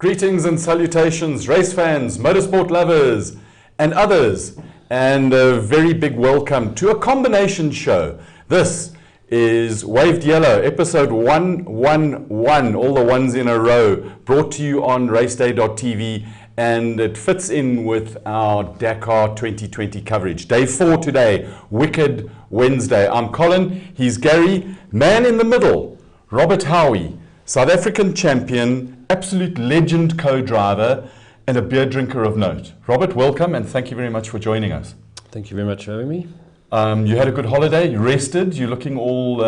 Greetings and salutations, race fans, motorsport lovers, and others, and a very big welcome to a combination show. This is Waved Yellow, episode 111, all the ones in a row, brought to you on Raceday.tv, and it fits in with our Dakar 2020 coverage. Day 4 today, Wicked Wednesday. I'm Colin, he's Gary, man in the middle, Rob Howie, South African champion, absolute legend co-driver, and a beer drinker of note. Robert, welcome, and thank you very much for joining us. Thank you very much for having me. You had a good holiday, you rested, you're looking all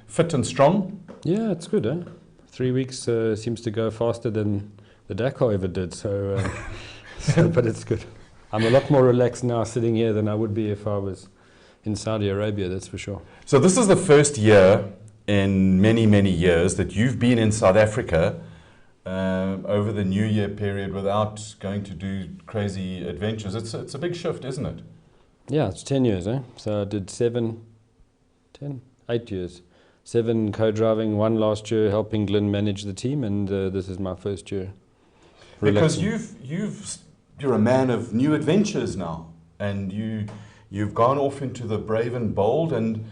fit and strong? Yeah, it's good, eh? 3 weeks seems to go faster than the Dakar ever did, so but it's good. I'm a lot more relaxed now sitting here than I would be if I was in Saudi Arabia, that's for sure. So this is the first year in many, many years that you've been in South Africa over the New Year period without going to do crazy adventures. It's a big shift, isn't it? Yeah, it's 10 years, eh? So I did 8 years. 7 co-driving, 1 last year helping Glenn manage the team, and this is my first year. Because you're a man of new adventures now, and you've gone off into the brave and bold, and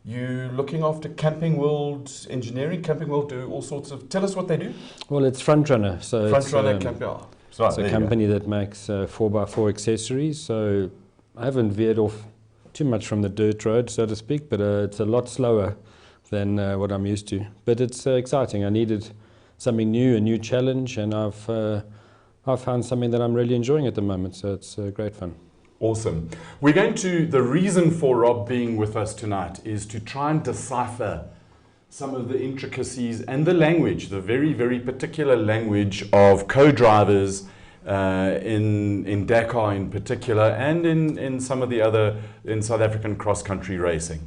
you're looking after Camping World Engineering. Camping World do all sorts of... Tell us what they do. Well, it's Frontrunner. So Frontrunner Camping. It's a company that makes 4x4 accessories. So I haven't veered off too much from the dirt road, so to speak, but it's a lot slower than what I'm used to. But it's exciting. I needed something new, a new challenge, and I've found something that I'm really enjoying at the moment. So it's great fun. Awesome. The reason for Rob being with us tonight is to try and decipher some of the intricacies and the language, the very, very particular language of co-drivers in Dakar in particular, and in some of the other, in South African cross-country racing.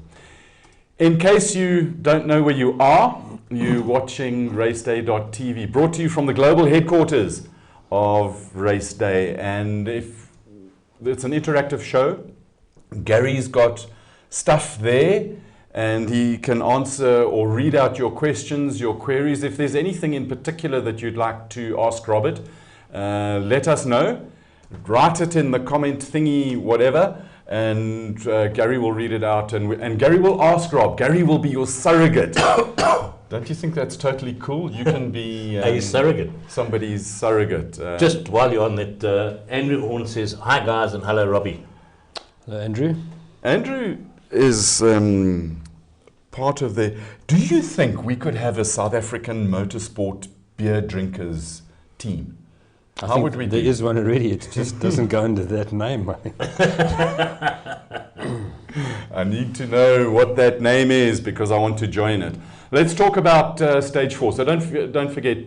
In case you don't know where you are, you're watching Raceday.tv, brought to you from the global headquarters of Raceday, and if it's an interactive show. Gary's got stuff there and he can answer or read out your questions, your queries. If there's anything in particular that you'd like to ask Robert, let us know. Write it in the comment thingy, whatever, and Gary will read it out, and Gary will ask Rob. Gary will be your surrogate. Don't you think that's totally cool? You can be a surrogate. Somebody's surrogate. Just while you're on that, Andrew Horn says, "Hi guys and hello Robbie." Hello, Andrew. Andrew is part of the... Do you think we could have a South African motorsport beer drinkers team? How would we do? There is one already, it just doesn't go under that name. I need to know what that name is because I want to join it. Let's talk about stage 4. So don't forget,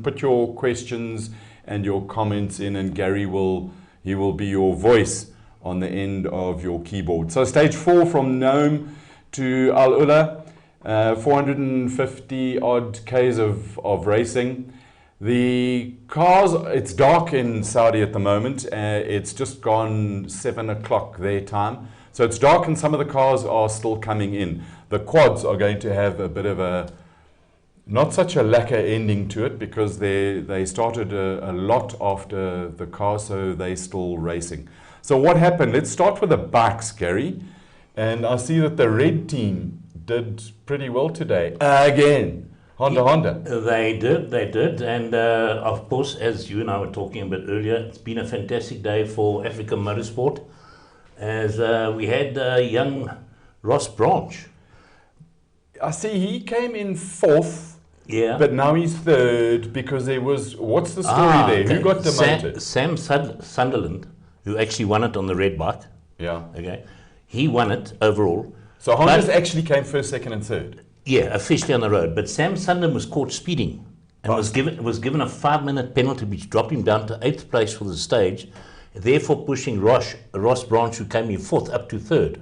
put your questions and your comments in, and Gary will be your voice on the end of your keyboard. So stage 4 from Nome to Al Ula, 450 odd Ks of racing. The cars, it's dark in Saudi at the moment. It's just gone 7 o'clock their time. So it's dark and some of the cars are still coming in. The quads are going to have a bit of a, not such a lacquer ending to it because they started a lot after the cars, so they're still racing. So what happened? Let's start with the bikes, Gary. And I see that the red team did pretty well today. Again, Honda. They did. And of course, as you and I were talking a bit earlier, it's been a fantastic day for African motorsport, as we had young Ross Branch. I see he came in 4th, yeah, but now he's 3rd because there was, what's the story there? Okay. Who got demoted? Sam Sunderland, who actually won it on the red bike. Yeah. Okay. He won it overall. So Honda's actually came 1st, 2nd and 3rd? Yeah, officially on the road. But Sam Sunderland was caught speeding and was given a 5-minute penalty which dropped him down to 8th place for the stage, therefore pushing Ross Branch, who came in 4th, up to 3rd.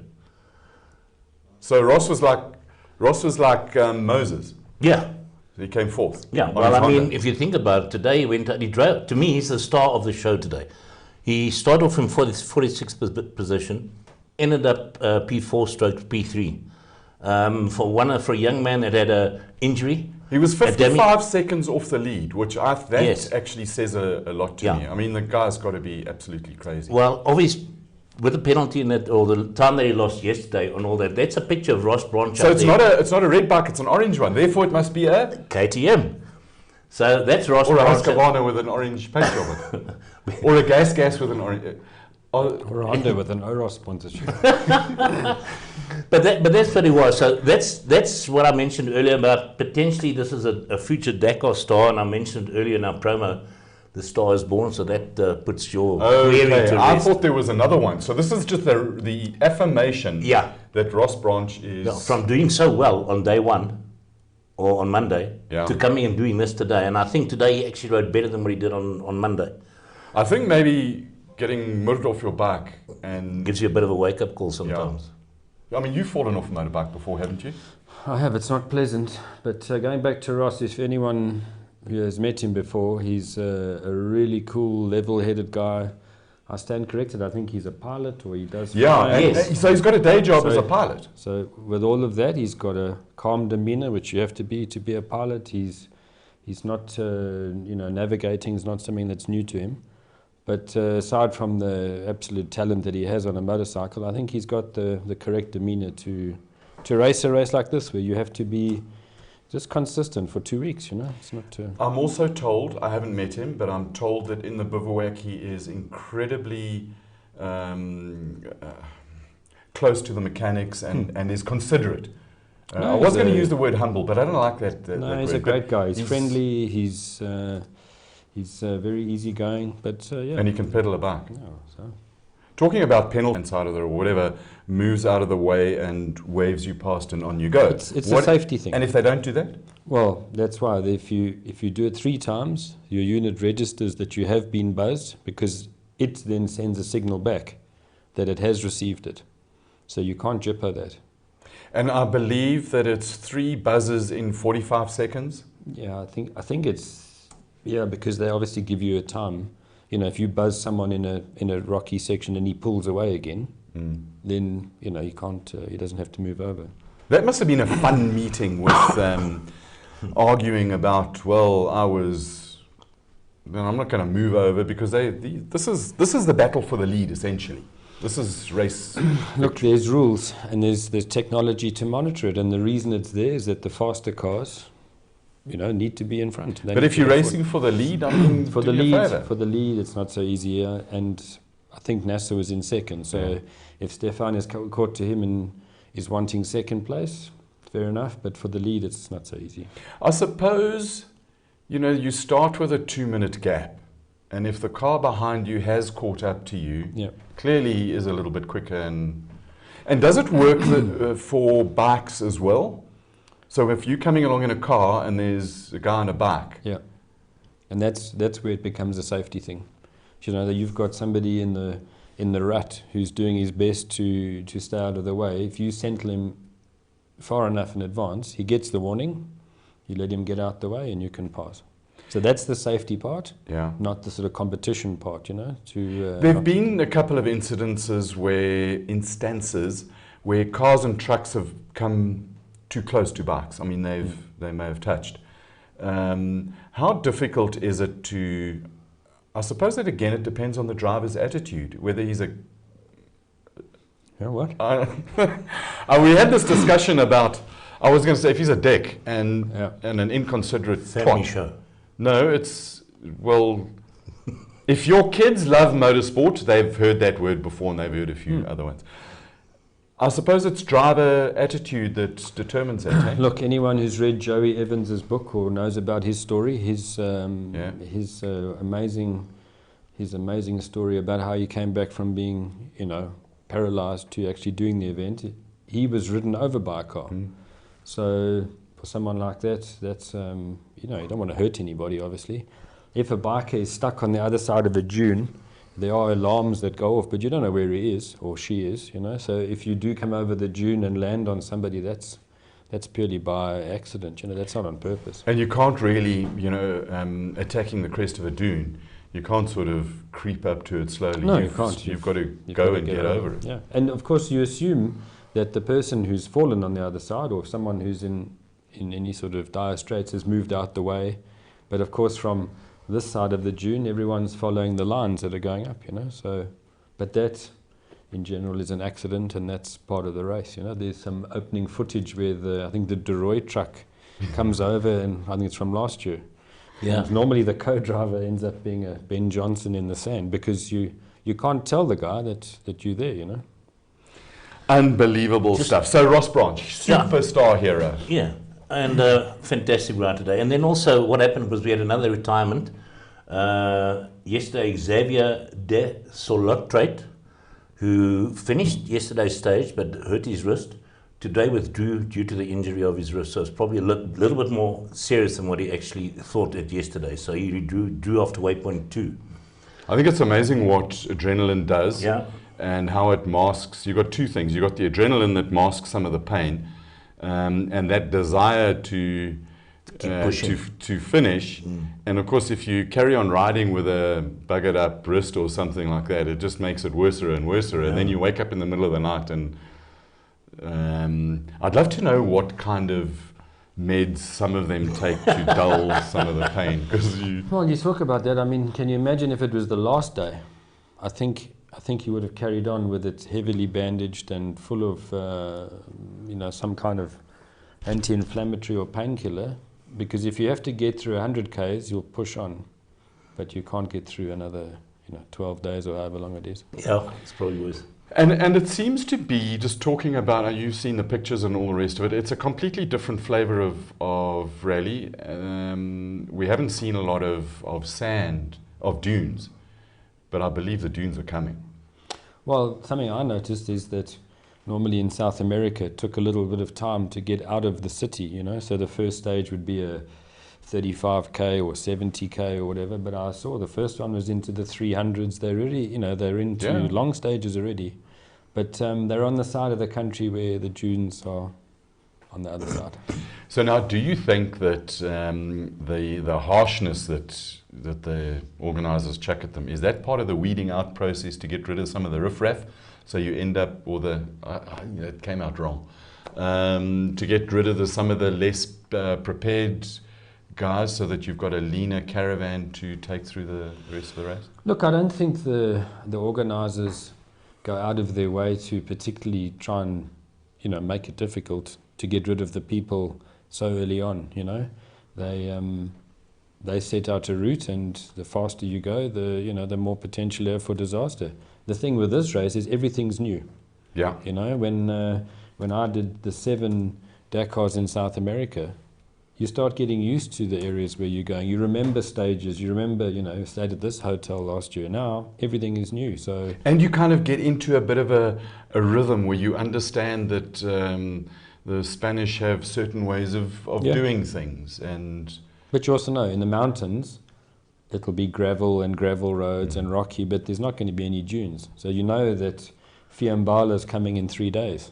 So Ross was like Moses. Yeah. He came 4th. Yeah, well, I mean, if you think about it, today he drove, to me, he's the star of the show today. He started off in 46th position, ended up P4 stroke P3. For a young man that had an injury, He was A dummy. 55 seconds off the lead, which that Yes. actually says a lot to Yeah. me. I mean, the guy's got to be absolutely crazy. Well, obviously, with the penalty in it, or the time that he lost yesterday and all that, that's a picture of Ross Branch. So up it's there. not a red bike, it's an orange one. Therefore, it must be a KTM. So that's Ross or a Branch. Husqvarna with an orange paint job, or a gas with an orange. Or Honda with an Oros sponsorship. But that's what it was. So that's what I mentioned earlier about potentially this is a future Dakar star, and I mentioned earlier in our promo, the star is born. So that puts your query Okay, to I rest. thought there was another one. So this is just the affirmation Yeah. that Ross Branch is. Yeah, from doing so well on day one or on Monday Yeah. to coming and doing this today, and I think today he actually rode better than what he did on Monday. I think maybe getting murdered off your back and Gives you a bit of a wake up call sometimes. I mean, you've fallen off a motorbike before, haven't you? I have, it's not pleasant. But going back to Ross, if anyone who has met him before, he's a really cool, level-headed guy. I stand corrected, I think he's a pilot, or he does Yeah, fly. and Yes. so he's got a day job So- as a pilot. So with all of that, he's got a calm demeanor, which you have to be a pilot. He's not, navigating is not something that's new to him. But aside from the absolute talent that he has on a motorcycle, I think he's got the correct demeanor to race a race like this, where you have to be just consistent for 2 weeks. It's not. I'm also told, I haven't met him, but I'm told that in the Bivouac he is incredibly close to the mechanics and is considerate. No, I was he's going to a- use the word humble, but I don't like that. No, that he's word, a great but guy. He's friendly. He's very easygoing. But yeah. And he can pedal a bike. Yeah, so. Talking about penalty inside of the or whatever moves out of the way and waves you past and on you go. It's a safety thing. And if they don't do that? Well, that's why if you do it 3 times, your unit registers that you have been buzzed, because it then sends a signal back that it has received it. So you can't jipper that. And I believe that it's 3 buzzes in 45 seconds. Yeah, I think it's because they obviously give you a time. If you buzz someone in a rocky section and he pulls away again, then he can't. He doesn't have to move over. That must have been a fun meeting with arguing about. Well, I'm not going to move over because this is the battle for the lead essentially. This is race. Look, there's rules and there's technology to monitor it, and the reason it's there is that the faster cars, need to be in front. They But need if to you're go racing for the lead, I mean, for do the me a lead, favour. it's not so easy. And I think NASA was in second. So if Stefan is caught to him and is wanting second place, fair enough. But for the lead, it's not so easy. I suppose, you start with a 2-minute gap. And if the car behind you has caught up to you, Yeah. clearly he is a little bit quicker. And does it work for bikes as well? So if you're coming along in a car and there's a guy on a bike, Yeah, and that's where it becomes a safety thing. That you've got somebody in the rut who's doing his best to stay out of the way. If you settle him far enough in advance, he gets the warning. You let him get out the way, and you can pass. So that's the safety part, not the sort of competition part. There've been a couple of instances where cars and trucks have come too close to bikes. I mean, they may have touched. How difficult is it to? I suppose that again, it depends on the driver's attitude, whether he's a. What? We had this discussion about. I was going to say if he's a dick and an inconsiderate Family twat. show. No, if your kids love motorsport, they've heard that word before and they've heard a few other ones. I suppose it's driver attitude that determines that. Eh? Look, anyone who's read Joey Evans's book or knows about his story, his amazing story about how he came back from being, paralyzed to actually doing the event. He was ridden over by a car. So for someone like that, that's you don't want to hurt anybody, obviously. If a biker is stuck on the other side of a dune, there are alarms that go off, but you don't know where he is or she is, So if you do come over the dune and land on somebody, that's purely by accident, That's not on purpose. And you can't really, attacking the crest of a dune, you can't sort of creep up to it slowly. No, you can't. You've got to go and get over it. Yeah, and of course you assume that the person who's fallen on the other side, or someone who's in in any sort of dire straits has moved out the way. But of course, from this side of the dune, everyone's following the lines that are going up, you know. So, but that, in general, is an accident, and that's part of the race, you know. There's some opening footage where I think the Deroy truck comes over, and I think it's from last year. Yeah. And normally the co-driver ends up being a Ben Johnson in the sand, because you can't tell the guy that you're there, you know. Unbelievable stuff. So Ross Branch, superstar hero. Yeah, and fantastic ride today. And then also what happened was we had another retirement. Yesterday, Xavier de Solotrait, who finished yesterday's stage but hurt his wrist, today withdrew due to the injury of his wrist. So it's probably a little bit more serious than what he actually thought at yesterday. So he drew off to waypoint 2. I think it's amazing what adrenaline does. Yeah. And how it masks. You've got two things. You've got the adrenaline that masks some of the pain, and that desire to finish. And of course, if you carry on riding with a buggered up wrist or something like that, it just makes it worse and worse. And then you wake up in the middle of the night. And I'd love to know what kind of meds some of them take to dull some of the pain. Well, you talk about that. I mean, can you imagine if it was the last day? I think he would have carried on with it heavily bandaged and full of, some kind of anti-inflammatory or painkiller. Because if you have to get through 100 Ks, you'll push on, but you can't get through another, 12 days or however long it is. Yeah, it's probably worse. And it seems to be, just talking about, you've seen the pictures and all the rest of it, it's a completely different flavor of rally. We haven't seen a lot of sand, of dunes. But I believe the dunes are coming. Well, something I noticed is that normally in South America it took a little bit of time to get out of the city, So the first stage would be a 35K or 70K or whatever. But I saw the first one was into the 300s. They're really, they're into long stages already. But they're on the side of the country where the dunes are on the other side. So now, do you think that the harshness that the organisers chuck at them, is that part of the weeding out process to get rid of some of the riffraff? So you end up, it came out wrong, to get rid of some of the less prepared guys, so that you've got a leaner caravan to take through the rest of the race? Look, I don't think the organisers go out of their way to particularly try and make it difficult to get rid of the people so early on. They set out a route, and the faster you go, the more potential you have for disaster. The thing with this race is everything's new. Yeah. When I did the 7 Dakars in South America, you start getting used to the areas where you're going. You remember stages. You remember, stayed at this hotel last year. Now everything is new. So and you kind of get into a bit of a rhythm where you understand that the Spanish have certain ways of doing things. But you also know in the mountains, it'll be gravel roads and rocky, but there's not going to be any dunes. So you know that Fiambala's coming in 3 days.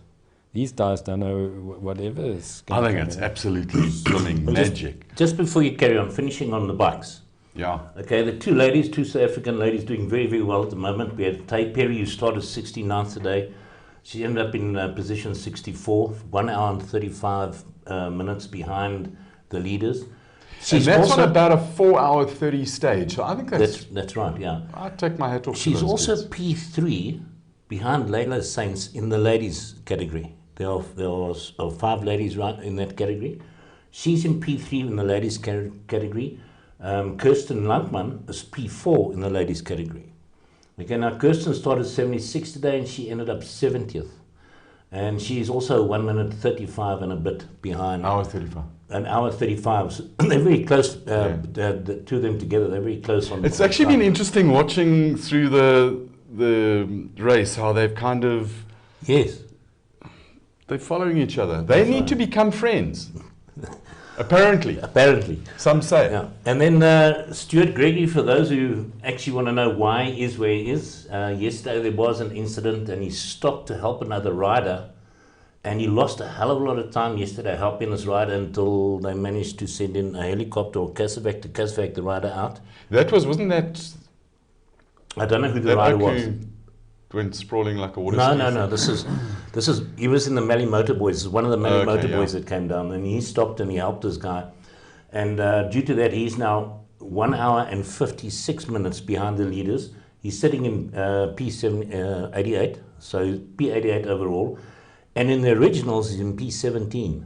These guys don't know whatever is going I think it's absolutely swimming magic. Just before you carry on, finishing on the bikes. Yeah. Okay, the two South African ladies doing very, very well at the moment. We had Tay Perry, who started 69th today. She ended up in position 64, 1 hour and 35 minutes behind the leaders. And that's on about a 4 hour 30 stage. So I think that's right, yeah. I take my hat off. She's also P3 behind Layla Saints in the ladies category. There are 5 ladies right in that category. She's in P3 in the ladies category. Kirsten Landman is P4 in the ladies category. Okay, now Kirsten started 76 today and she ended up 70th. And she's also 1 minute 35 and a bit behind. Hour 35. An hour 35. So they're very close, the two of them together, they're very close on. It's actually been interesting watching through the race how they've kind of... Yes. They're following each other. They need to become friends. Apparently. Some say. Yeah. And then Stuart Gregory, for those who actually want to know why he is where he is, yesterday there was an incident and he stopped to help another rider, and he lost a hell of a lot of time yesterday helping this rider until they managed to send in a helicopter or Casevac to Casevac the rider out. Wasn't that... I don't know who the rider was. went sprawling like a water No, ski? no, no. This is. He was in the Mallee Motorboys. One of the Mallee Okay, Motorboys yeah. that came down, and he stopped and he helped this guy. And due to that, he's now 1 hour and 56 minutes behind the leaders. He's sitting in P7 88, so P88 overall, and in the originals he's in P17.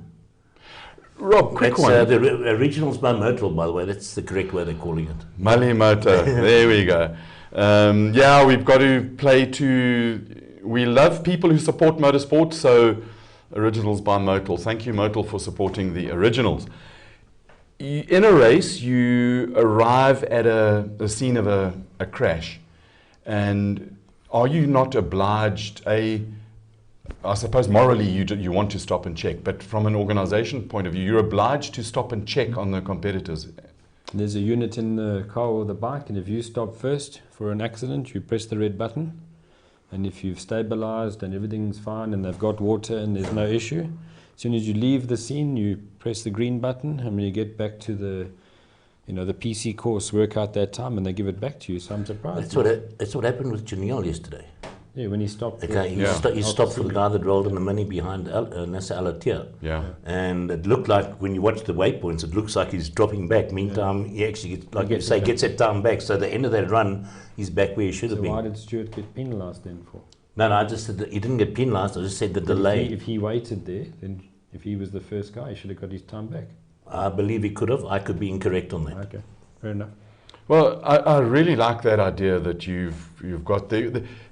Rob, quick That's, one. the originals by Motorl, by the way. That's the correct way they're calling it. Mallee Motor. There we go. Yeah, we've got to play to. We love people who support motorsport, so originals by Motorl. Thank you, Motorl, for supporting the originals. In a race, you arrive at a scene of a crash, and are you not obliged? I suppose morally you want to stop and check, but from an organisation point of view, you're obliged to stop and check on the competitors. There's a unit in the car or the bike, and if you stop first for an accident, you press the red button. And if you've stabilized and everything's fine and they've got water and there's no issue, as soon as you leave the scene, you press the green button, and when you get back to the PC course, work out that time, and they give it back to you. So I'm surprised. That's what happened with Janelle yesterday. Yeah, when he stopped. Okay, he Yeah. stopped for the guy that rolled in the mini behind Nasa Alatia. Yeah. And it looked like, when you watch the waypoints, it looks like he's dropping back. Meantime, he actually, gets that time back. So at the end of that run, he's back where he should have So been. why did Stuart get penalised then for? No, I just said that he didn't get penalised. I just said the delay. If he waited there, then if he was the first guy, he should have got his time back. I believe he could have. I could be incorrect on that. Okay, fair enough. Well, I really like that idea that you've got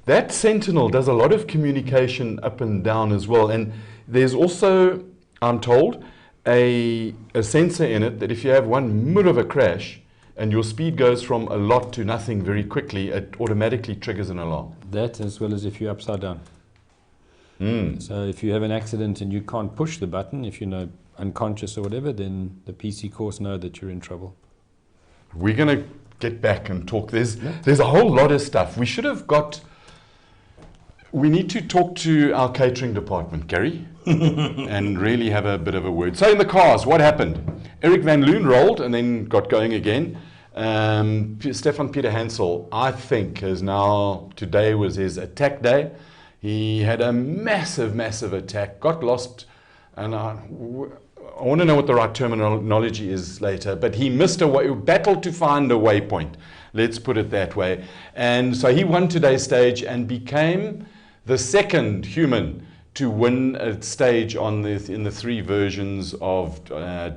that Sentinel does a lot of communication up and down as well, and there's also, I'm told, a sensor in it that if you have one mud of a crash and your speed goes from a lot to nothing very quickly, it automatically triggers an alarm. That, as well as if you're upside down. So if you have an accident and you can't push the button, if you're unconscious or whatever, then the PC course know that you're in trouble. We're going to get back and talk. There's a whole lot of stuff. We need to talk to our catering department, Gary, and really have a bit of a word. So in the cars, what happened? Eric Van Loon rolled and then got going again. Stefan Peter Hansel, I think, today was his attack day. He had a massive, massive attack, got lost, and I want to know what the right terminology is later, but he battled to find a waypoint, let's put it that way. And so he won today's stage and became the second human to win a stage in the three versions of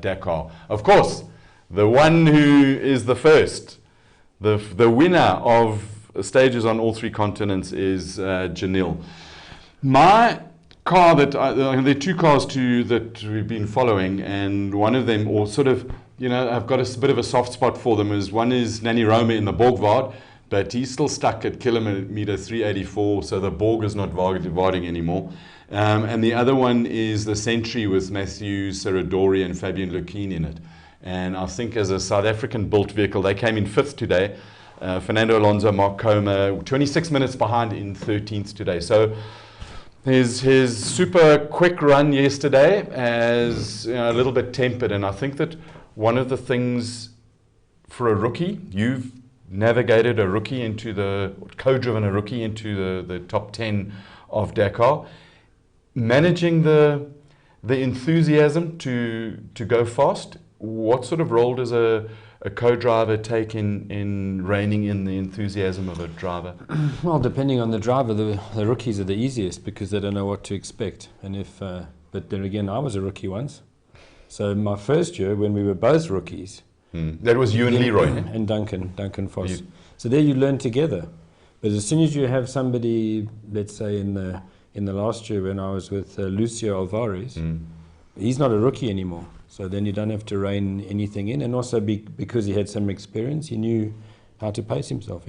Dakar. Of course, the one who is the first, the winner of stages on all three continents is Janelle. My car there are two cars that we've been following, and one of them, or sort of, I've got a bit of a soft spot for them, one is Nanny Roma in the Borgvaard, but he's still stuck at kilometer 384, so the Borg is not Varding anymore. And the other one is the Sentry with Matthew Serradori and Fabian Lukien in it. And I think as a South African built vehicle, they came in 5th today. Fernando Alonso, Mark Coma, 26 minutes behind in 13th today. So his super quick run yesterday as a little bit tempered. And I think that one of the things for a rookie, you've navigated a rookie co-driven a rookie into the top 10 of Dakar, managing the enthusiasm to go fast. What sort of role does a co-driver take in reining in the enthusiasm of a driver? Well, depending on the driver, the rookies are the easiest because they don't know what to expect. And but then again, I was a rookie once. So my first year, when we were both rookies, that was you and Leroy, and Duncan Foss. So there you learn together. But as soon as you have somebody, let's say in the last year when I was with Lucio Alvarez, he's not a rookie anymore. So then you don't have to rein anything in, and also because he had some experience, he knew how to pace himself.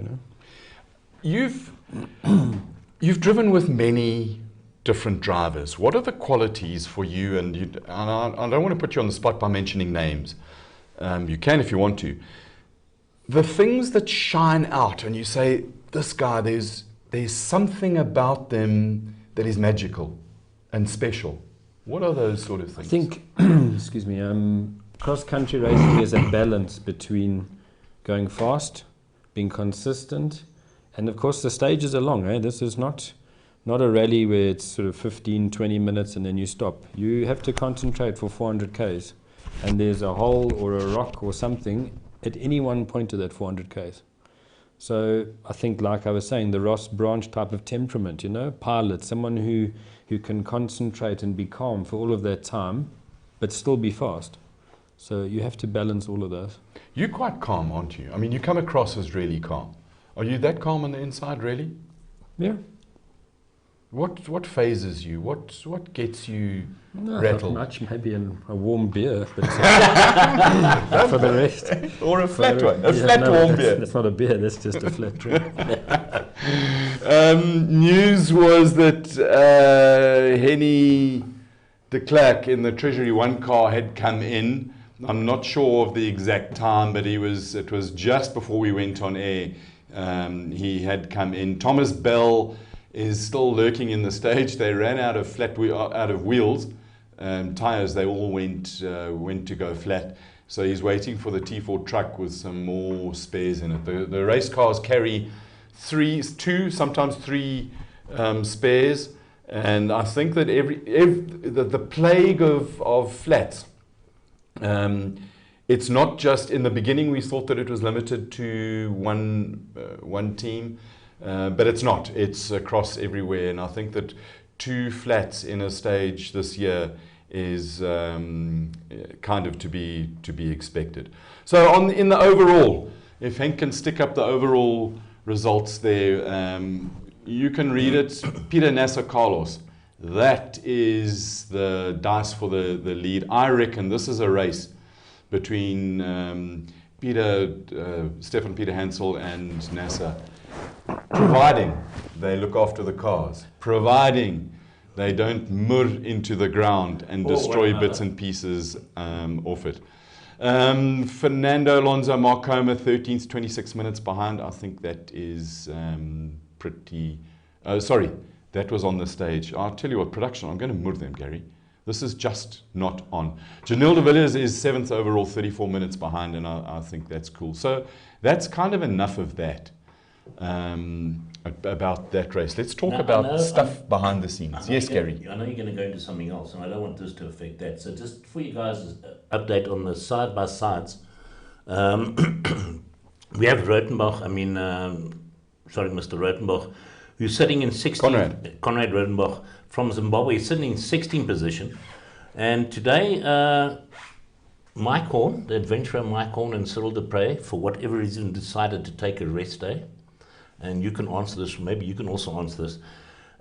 You've driven with many different drivers. What are the qualities for you? And I don't want to put you on the spot by mentioning names. You can if you want to. The things that shine out, and you say, this guy, there's something about them that is magical and special. What are those sort of things? I think, excuse me, cross-country racing is a balance between going fast, being consistent, And of course the stages are long. This is not a rally where it's sort of 15, 20 minutes and then you stop. You have to concentrate for 400 Ks. And there's a hole or a rock or something at any one point of that 400 Ks. So I think, like I was saying, the Ross branch type of temperament, pilot, someone who can concentrate and be calm for all of that time, but still be fast. So you have to balance all of those. You're quite calm, aren't you? I mean, you come across as really calm. Are you that calm on the inside, really? Yeah. What phases you? What gets you No, rattled? not much. Maybe a warm beer, but for the rest. Or a flat one. A Yeah, flat no, warm that's, beer. That's not a beer. That's just a flat drink. News was that Henny de Klerk in the Treasury One car had come in. I'm not sure of the exact time, but it was just before we went on air. He had come in. Thomas Bell is still lurking in the stage. They ran out of wheels, tires. They all went to go flat. So he's waiting for the T4 truck with some more spares in it. The race cars carry two, sometimes three spares, and I think that the plague of flats. It's not just in the beginning. We thought that it was limited to one team. But it's not. It's across everywhere, and I think that 2 flats in a stage this year is kind of to be expected. So in the overall, if Henk can stick up the overall results there, you can read it. Peter Nasser Carlos, that is the dice for the lead. I reckon this is a race between Stefan Peter Hansel and Nasser. Providing they look after the cars, providing they don't mur into the ground and destroy bits and pieces off it. Fernando Alonso, Mark Comer, 13th, 26 minutes behind. I think that is pretty... sorry, that was on the stage. I'll tell you what, production, I'm going to mur them, Gary. This is just not on. Janelle de Villiers is 7th overall, 34 minutes behind, and I think that's cool. So that's kind of enough of that. About that race. Let's talk about stuff behind the scenes. Yes, Gary. I know you're going to go into something else, and I don't want this to affect that. So just for you guys, update on the side-by-sides. We have Rotenbach, Mr. Rotenbach, who's sitting in 16th. Conrad Rotenbach from Zimbabwe is sitting in 16th position. And today, Mike Horn, the adventurer Mike Horn and Cyril Dupre, for whatever reason, decided to take a rest day. And you can answer this, maybe you can also answer this.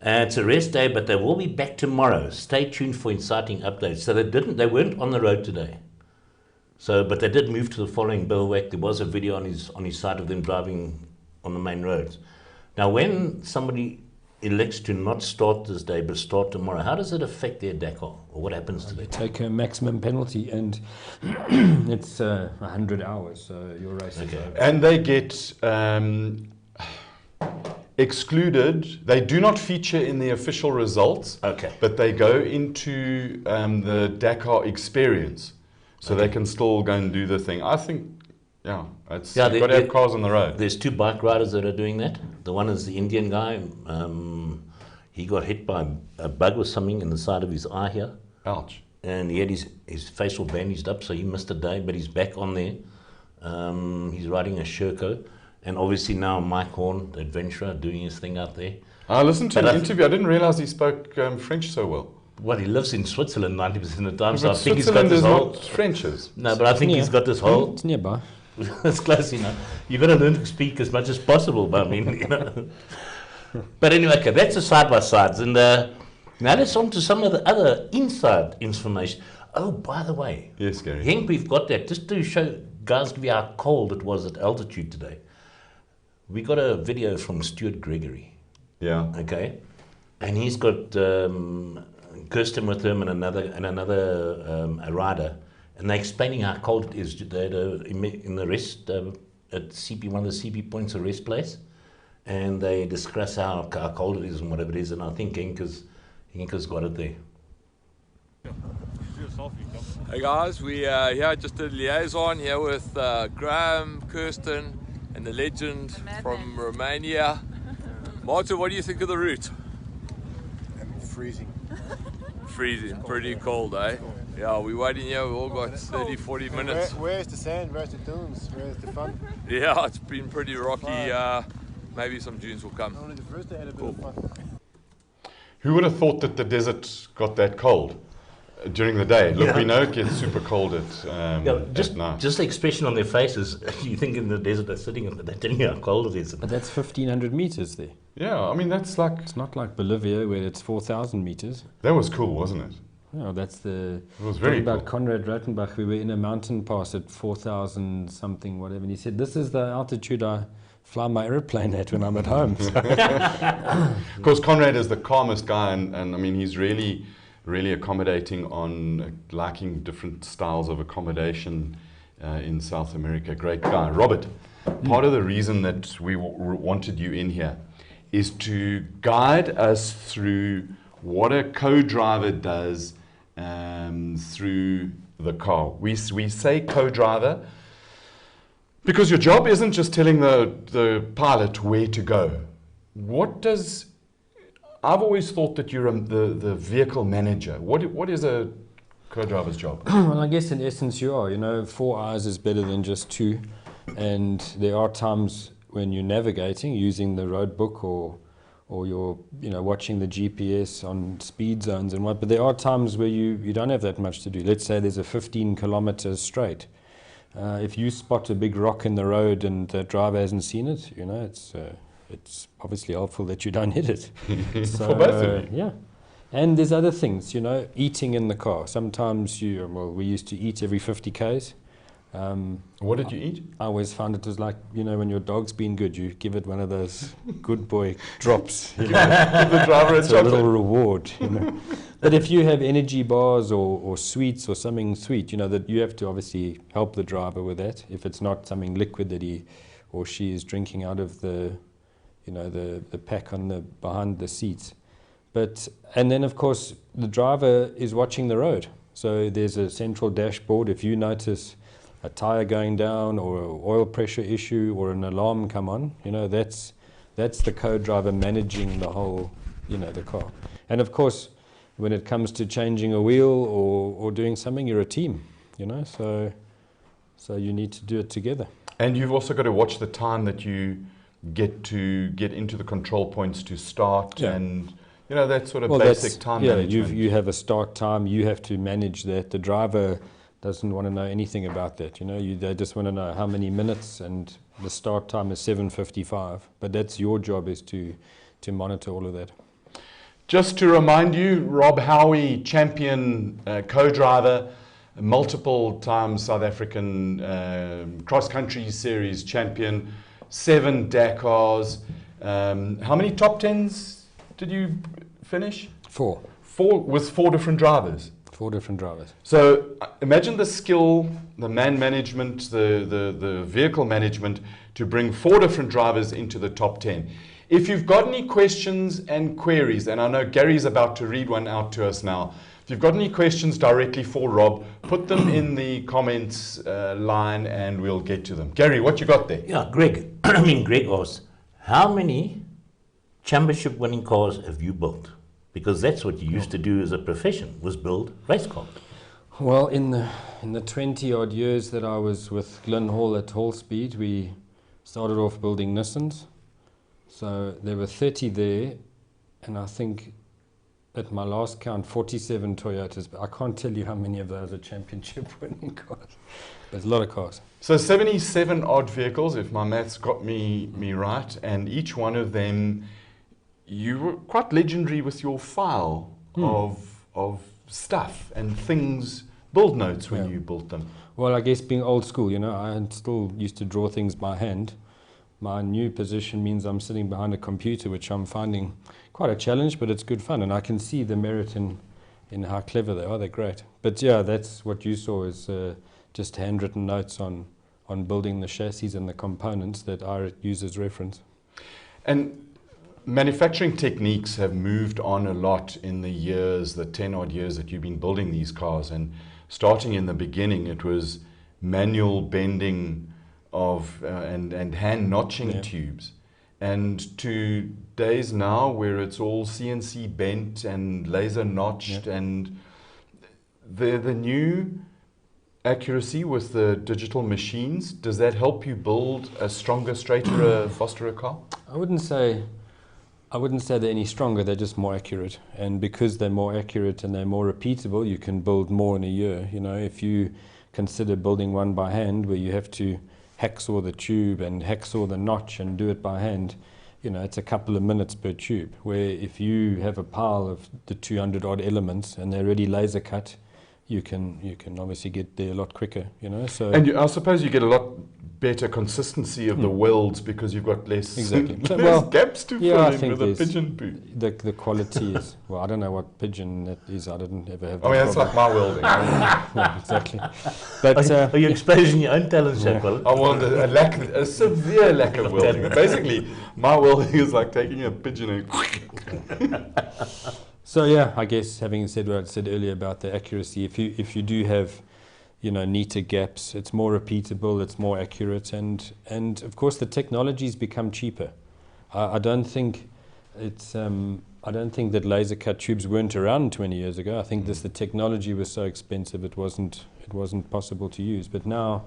It's a rest day, but they will be back tomorrow. Stay tuned for exciting updates. So they weren't on the road today. So, but they did move to the following Bivouac. There was a video on his side of them driving on the main roads. Now, when somebody elects to not start this day but start tomorrow, how does it affect their Dakar, or what happens to them? They take a maximum penalty, and it's 100 hours. So your race is over. And they get excluded. They do not feature in the official results. Okay. But they go into the Dakar experience, so they can still go and do the thing. I think, you've got to have cars on the road. There's 2 bike riders that are doing that. The one is the Indian guy. He got hit by a bug or something in the side of his eye here. Ouch. And he had his face all bandaged up, so he missed a day, but he's back on there. He's riding a Sherco. And obviously now Mike Horn, the adventurer, doing his thing out there. I listened to an interview. I didn't realize he spoke French so well. Well, he lives in Switzerland 90% of the time, so But I think he's got Switzerland this is whole... not French's. No, but I think he's got this whole... It's nearby. It's close enough. You've got to learn to speak as much as possible, but I mean, But anyway, okay, that's the side-by-sides. And now let's on to some of the other inside information. Oh, by the way. Yes, Gary. Henk, we've got that. Just to show guys how cold it was at altitude today. We got a video from Stuart Gregory. Yeah. Okay. And he's got Kirsten with him and another a rider. And they're explaining how cold it is. They're in the rest at CP, one of the CP points, a rest place. And they discuss how cold it is and whatever it is. And I think Henk has got it there. Hey guys, we here just did liaison here with Graham, Kirsten, and the legend from Romania. Martin, what do you think of the route? Freezing. Freezing, pretty cold, eh? Yeah, we're waiting here, we've all got 30, 40 minutes. Where's the sand, where's the dunes, where's the fun? Yeah, it's been pretty rocky. Maybe some dunes will come. Only the first day had a bit of fun. Who would have thought that the desert got that cold during the day? Look, we know it gets super cold at night. Just the expression on their faces, you think in the desert they're sitting and they're telling you how cold it is. But that's 1,500 meters there. Yeah, I mean, that's like... It's not like Bolivia where it's 4,000 meters. That was cool, wasn't it? No, that's the... It was very cool. About Conrad Rattenbach, we were in a mountain pass at 4,000 something, whatever, and he said, this is the altitude I fly my airplane at when I'm at home. Of course, Conrad is the calmest guy, and I mean, he's really accommodating on liking different styles of accommodation in South America. Great guy. Robert, part of the reason that we wanted you in here is to guide us through what a co-driver does through the car. We say co-driver because your job isn't just telling the pilot where to go. I've always thought that you're the vehicle manager. What is a co-driver's job? Well, I guess in essence you are. 4 eyes is better than just 2. And there are times when you're navigating using the road book or you're watching the GPS on speed zones and what. But there are times where you don't have that much to do. Let's say there's a 15 kilometers straight. If you spot a big rock in the road and the driver hasn't seen it, it's obviously helpful that you don't hit it. So, for both of you. Yeah. And there's other things, eating in the car. Sometimes we used to eat every 50 Ks. What did you eat? I always found it was like, when your dog's been good, you give it one of those good boy drops. Give the driver a It's a chocolate. little reward. But if you have energy bars or sweets or something sweet, that you have to obviously help the driver with that. If it's not something liquid that he or she is drinking out of the pack behind the seats. And then of course the driver is watching the road. So there's a central dashboard. If you notice a tire going down or an oil pressure issue or an alarm come on, that's the co-driver managing the whole, the car. And of course, when it comes to changing a wheel or doing something, you're a team, so you need to do it together. And you've also got to watch the time that you get into the control points to start, and that sort of basic time management. You have a start time, you have to manage that. The driver doesn't want to know anything about that. They just want to know how many minutes, and the start time is 7:55. But that's your job, is to monitor all of that. Just to remind you, Rob Howie, champion co-driver, multiple time South African cross-country series champion, 7 Dakars. How many top 10s did you finish? 4. 4 with 4 different drivers. 4 different drivers. So imagine the skill, the man management, the vehicle management to bring 4 different drivers into the top 10. If you've got any questions and queries, and I know Gary's about to read one out to us now, if you've got any questions directly for Rob, put them in the comments line and we'll get to them. Gary, what you got there? Yeah, Greg asked, how many championship winning cars have you built? Because that's what you used to do as a profession, was build race cars. Well, in the 20 odd years that I was with Glenn Hall at Hall Speed, we started off building Nissans. So there were 30 there, and I think at my last count, 47 Toyotas. But I can't tell you how many of those are championship winning cars. There's a lot of cars. So 77 odd vehicles, if my maths got me right, and each one of them, you were quite legendary with your file of stuff and things, build notes when you built them. Well, I guess being old school, I still used to draw things by hand. My new position means I'm sitting behind a computer, which I'm finding quite a challenge, but it's good fun, and I can see the merit in how clever they are. They're great. But yeah, that's what you saw, is just handwritten notes on building the chassis and the components that I use as reference. And manufacturing techniques have moved on a lot in the years, the 10 odd years that you've been building these cars. And starting in the beginning, it was manual bending and hand notching tubes, and to days now where it's all CNC bent and laser notched, and the new accuracy with the digital machines, does that help you build a stronger, straighter, faster car? I wouldn't say they're any stronger, they're just more accurate. And because they're more accurate and they're more repeatable, you can build more in a year. You know, if you consider building one by hand where you have to hacksaw the tube and hacksaw the notch and do it by hand, you know, it's a couple of minutes per tube. Where if you have a pile of the 200 odd elements and they're already laser cut, you can obviously get there a lot quicker, you know. So I suppose you get a lot better consistency of the welds because you've got less, well, gaps to fill I in think with a pigeon boot. the quality is, well, I don't know what pigeon that is. I didn't ever have that It's problem. like my welding. Yeah, exactly. But Are you exposing your own talents, Jacques? I want a severe lack of welding. Basically, my welding is like taking a pigeon and so yeah, I guess having said what I said earlier about the accuracy, if you do have, you know, neater gaps, it's more repeatable, it's more accurate, and of course the technology's become cheaper. I don't think that laser cut tubes weren't around 20 years ago. I think the technology was so expensive it wasn't possible to use. But now,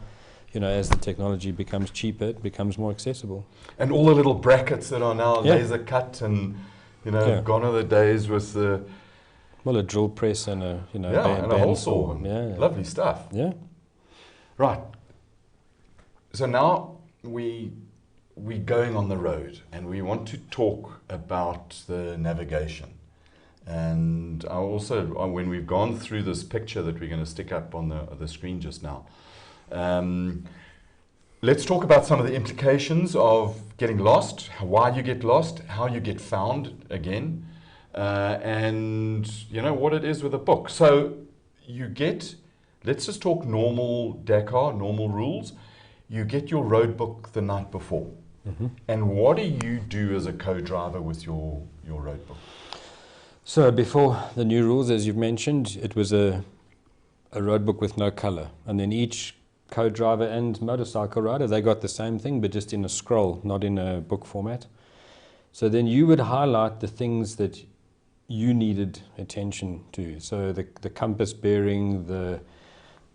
you know, as the technology becomes cheaper, it becomes more accessible. And all the little brackets that are now laser cut, and you know, gone are the days with the a drill press and a and a hole saw. Lovely stuff. Yeah. Right. So now we're going on the road, and we want to talk about the navigation. And I also, when we've gone through this picture that we're going to stick up on the screen just now, let's talk about some of the implications of getting lost, why you get lost, how you get found again, and you know what it is with a book. So let's just talk normal Dakar, normal rules. You get your road book the night before. Mm-hmm. And what do you do as a co-driver with your road book? So before the new rules, as you've mentioned, it was a road book with no color, and then each co-driver and motorcycle rider, they got the same thing, but just in a scroll, not in a book format. So then you would highlight the things that you needed attention to. So the compass bearing,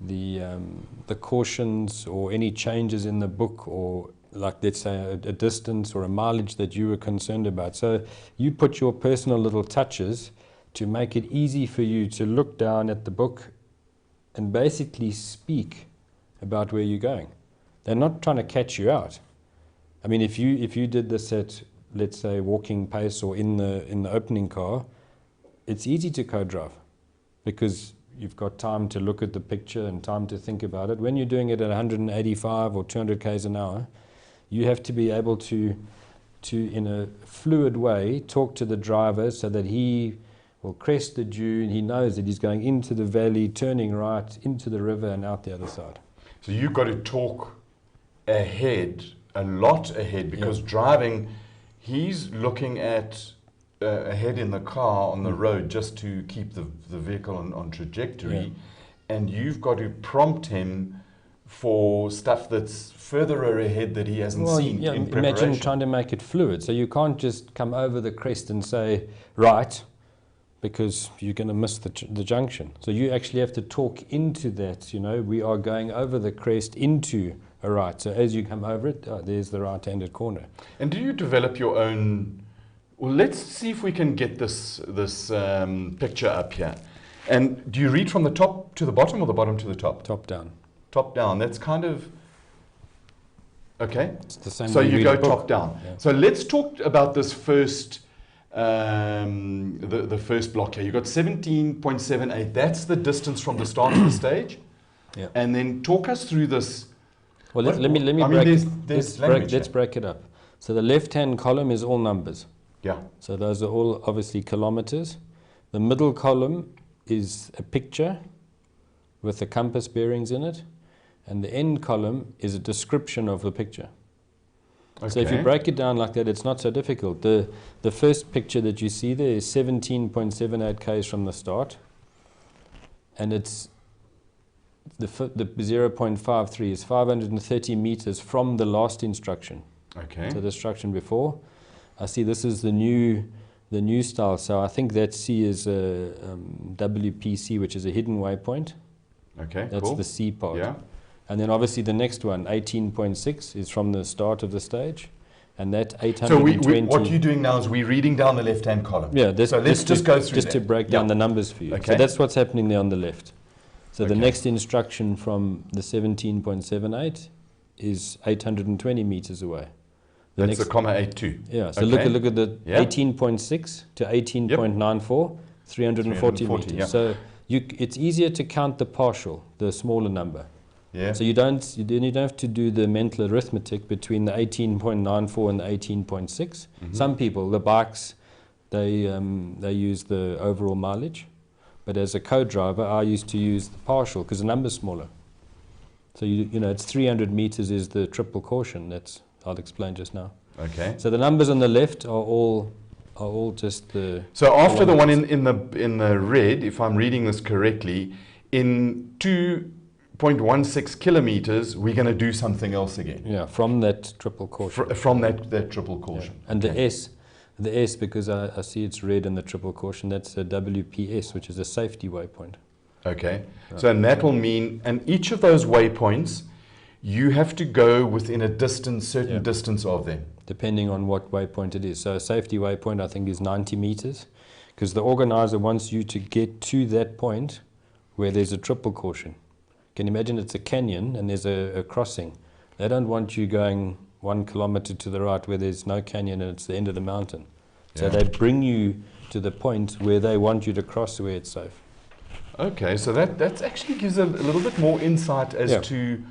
the cautions, or any changes in the book, or like let's say a distance or a mileage that you were concerned about. So you put your personal little touches to make it easy for you to look down at the book and basically speak about where you're going. They're not trying to catch you out. I mean, if you did this at, let's say, walking pace or in the opening car, it's easy to co-drive because you've got time to look at the picture and time to think about it. When you're doing it at 185 or 200 k's an hour, you have to be able to in a fluid way talk to the driver so that he will crest the dune. He knows that he's going into the valley, turning right into the river and out the other side. So you've got to talk ahead, a lot ahead, because driving, he's looking at ahead in the car on the road just to keep the vehicle on trajectory, and you've got to prompt him for stuff that's further ahead that he hasn't seen in preparation. Imagine trying to make it fluid. So you can't just come over the crest and say, right, because you're going to miss the junction. So you actually have to talk into that, you know, we are going over the crest into a right. So as you come over it, there's the right-handed corner. And do you develop your own... Well, let's see if we can get this picture up here. And do you read from the top to the bottom or the bottom to the top? Top down. Top down. That's kind of... Okay. It's the same so way you read go a book. top down. Yeah. So let's talk about this first... the first block here. You've got 17.78. That's the distance from the start of the stage. Yeah. And then talk us through this. Well, let me let's break it up. So the left-hand column is all numbers. Yeah. So those are all obviously kilometers. The middle column is a picture with the compass bearings in it. And the end column is a description of the picture. Okay. So if you break it down like that, it's not so difficult. The first picture that you see there is 17.78 k's from the start, and it's the 0.53 is 530 meters from the last instruction. Okay. So the instruction before. I see this is the new style. So I think that C is a WPC, which is a hidden waypoint. Okay, That's cool. the C part. Yeah. And then obviously the next one, 18.6, is from the start of the stage. And that So 820... what you're doing now is we're reading down the left-hand column. Yeah, so let's just go through just to that. break down the numbers for you. Okay. So that's what's happening there on the left. So the Okay. next instruction from the 17.78 is 820 meters away. That's the comma 82. Yeah, so Okay. look at the Yeah. 18.6 to 18.94, 340 meters. yeah. So it's easier to count the partial, the smaller number. Yeah. So you don't have to do the mental arithmetic between the 18.94 and the 18.6. Some people, the bikes, they use the overall mileage, but as a co-driver, I used to use the partial because the number's smaller. So it's 300 meters is the triple caution. I'll explain just now. Okay. So the numbers on the left are all just the. So after the one in the red, if I'm reading this correctly, in 2.16 kilometers, we're going to do something else again. Yeah, from that triple caution. From that triple caution. Yeah. And Okay. the S, because I see it's red in the triple caution, that's a WPS, which is a safety waypoint. Okay. So and that will mean, and each of those waypoints, you have to go within a certain distance of them. Depending on what waypoint it is. So a safety waypoint, I think, is 90 meters, because the organizer wants you to get to that point where there's a triple caution. Can you imagine it's a canyon and there's a crossing? They don't want you going 1 kilometer to the right where there's no canyon and it's the end of the mountain. So they bring you to the point where they want you to cross where it's safe. Okay, so that actually gives a little bit more insight as to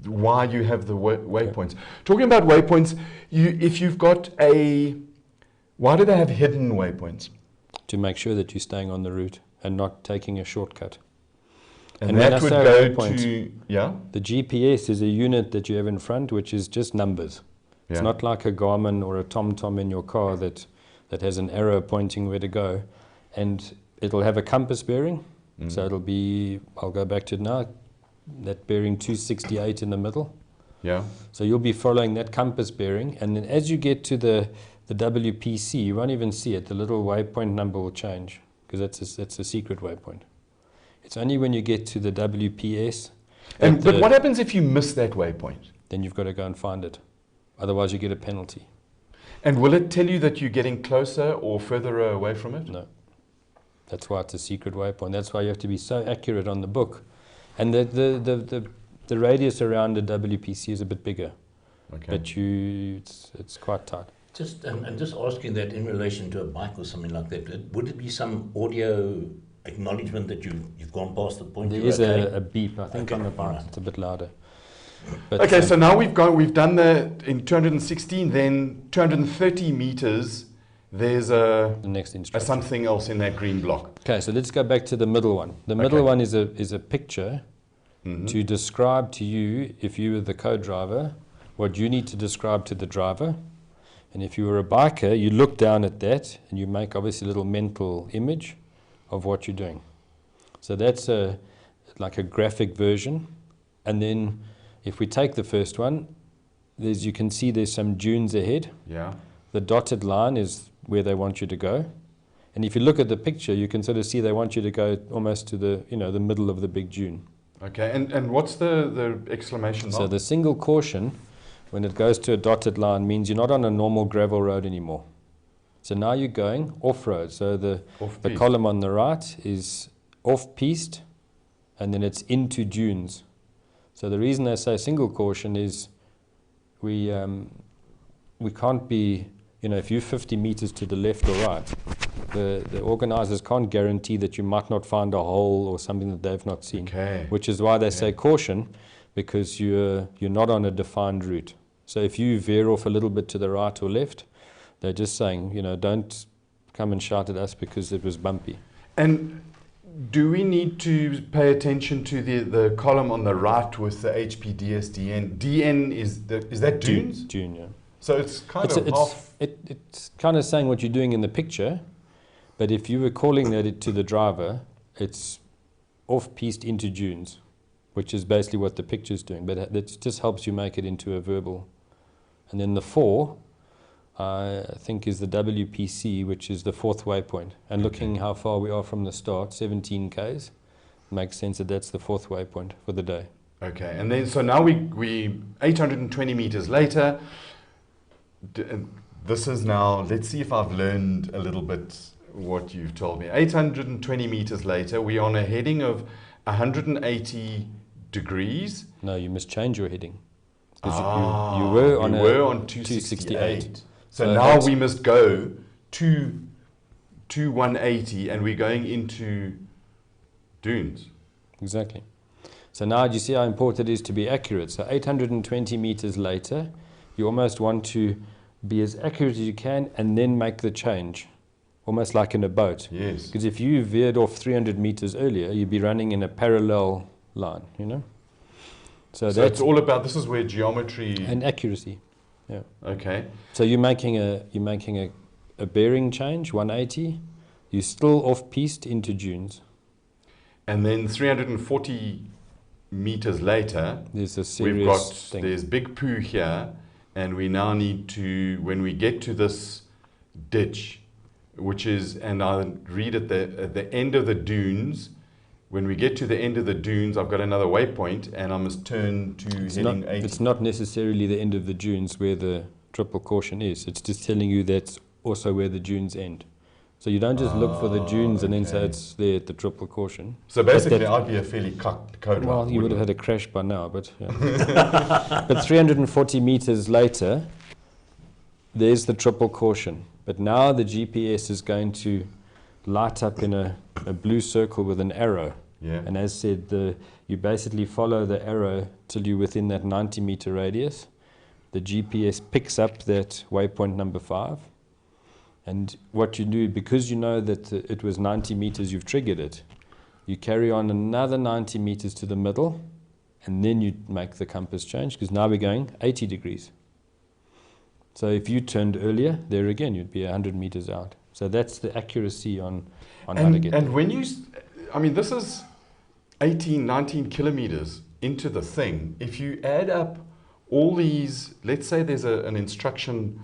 why you have the waypoints. Talking about waypoints, if you've got why do they have hidden waypoints? To make sure that you're staying on the route and not taking a shortcut. And when that I would say go waypoints, to, yeah? the GPS is a unit that you have in front, which is just numbers. It's not like a Garmin or a TomTom in your car that has an arrow pointing where to go. And it'll have a compass bearing. So it'll be, I'll go back to it now, that bearing 268 in the middle. Yeah. So you'll be following that compass bearing. And then as you get to the WPC, you won't even see it. The little waypoint number will change because that's a secret waypoint. It's only when you get to the WPS. But what happens if you miss that waypoint? Then you've got to go and find it. Otherwise, you get a penalty. And will it tell you that you're getting closer or further away from it? No. That's why it's a secret waypoint. That's why you have to be so accurate on the book. And the radius around the WPC is a bit bigger. Okay. But it's quite tight. Just asking that in relation to a bike or something like that, would it be some audio acknowledgement that you've gone past the point? There you're is okay? a beep. I think on the bike it's a bit louder. But Okay, so now we've done in 216, then 230 meters, there's the next instruction. something else in that green block. Okay, so let's go back to the middle one. The middle one is a picture to describe to you, if you were the co-driver, what you need to describe to the driver. And if you were a biker, you look down at that and you make obviously a little mental image of what you're doing. So that's like a graphic version. And then if we take the first one, you can see there's some dunes ahead. Yeah. The dotted line is where they want you to go. And if you look at the picture, you can sort of see they want you to go almost to the middle of the big dune. Okay, and what's the exclamation mark? So the single caution, when it goes to a dotted line, means you're not on a normal gravel road anymore. So now you're going off-road. So the column on the right is off-piste, and then it's into dunes. So the reason they say single caution is we can't be, if you're 50 meters to the left or right, the organizers can't guarantee that you might not find a hole or something that they've not seen. Okay. Which is why they say caution, because you're not on a defined route. So if you veer off a little bit to the right or left, they're just saying, don't come and shout at us because it was bumpy. And do we need to pay attention to the column on the right with the HPDS DN? DN is that dunes? Dune, yeah. So it's kind of half. It's kind of saying what you're doing in the picture, but if you were calling that to the driver, it's off-piste into dunes. which is basically what the picture's doing, but that just helps you make it into a verbal. And then the 4, I think, is the WPC, which is the 4th waypoint. And looking how far we are from the start, 17 Ks, makes sense that that's the 4th waypoint for the day. Okay, and then so now we 820 meters later. This is now, let's see if I've learned a little bit what you've told me. 820 meters later, we're on a heading of 180 degrees. No, you must change your heading. Because Ah, you were on we a were on 268. So now that's- we must go to 180 and we're going into dunes. Exactly. So now do you see how important it is to be accurate? So 820 meters later, you almost want to be as accurate as you can and then make the change, almost like in a boat. Yes. Because if you veered off 300 meters earlier, you'd be running in a parallel line, you know? So So that's it's all about, this is where geometry... and accuracy. Okay. So you're making a bearing change, 180. You're still off-piste into dunes. And then 340 meters later, There's a we've serious got, thing. there's big poo here, and we now need to, when we get to this ditch, which is, and I'll read at the end of the dunes, when we get to the end of the dunes, I've got another waypoint, and I must turn to heading 80. It's not necessarily the end of the dunes where the triple caution is. It's just telling you that's also where the dunes end. So you don't just look for the dunes and then say okay. it's there at the triple caution. So basically, that- I'd be a fairly cocked code. Well, you would have had a crash by now, but yeah. But 340 meters later, there's the triple caution. But now the GPS is going to light up in a blue circle with an arrow. Yeah. And as said, you basically follow the arrow till you're within that 90-meter radius. The GPS picks up that waypoint number 5. And what you do, because you know that it was 90 meters, you've triggered it, you carry on another 90 meters to the middle, and then you make the compass change, because now we're going 80 degrees. So if you turned earlier, there again, you'd be 100 meters out. So that's the accuracy on how to get And when you, I mean, this is 18, 19 kilometers into the thing. If you add up all these, let's say there's an instruction,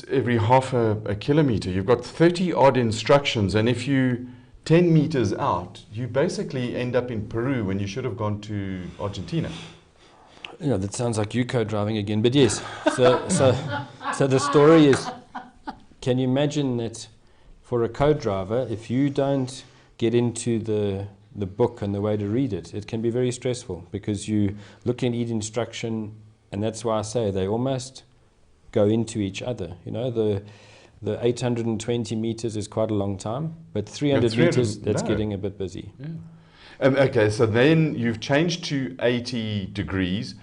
every half a kilometer, you've got 30 odd instructions, and if you 10 meters out, you basically end up in Peru when you should have gone to Argentina. Yeah, that sounds like you co-driving again, but yes. So the story is, can you imagine that for a co-driver, if you don't get into the book and the way to read it, it can be very stressful, because you look at each instruction, and that's why I say they almost go into each other. You know, the 820 meters is quite a long time, but 300 meters, that's getting a bit busy. Yeah. Okay, so then you've changed to 80 degrees,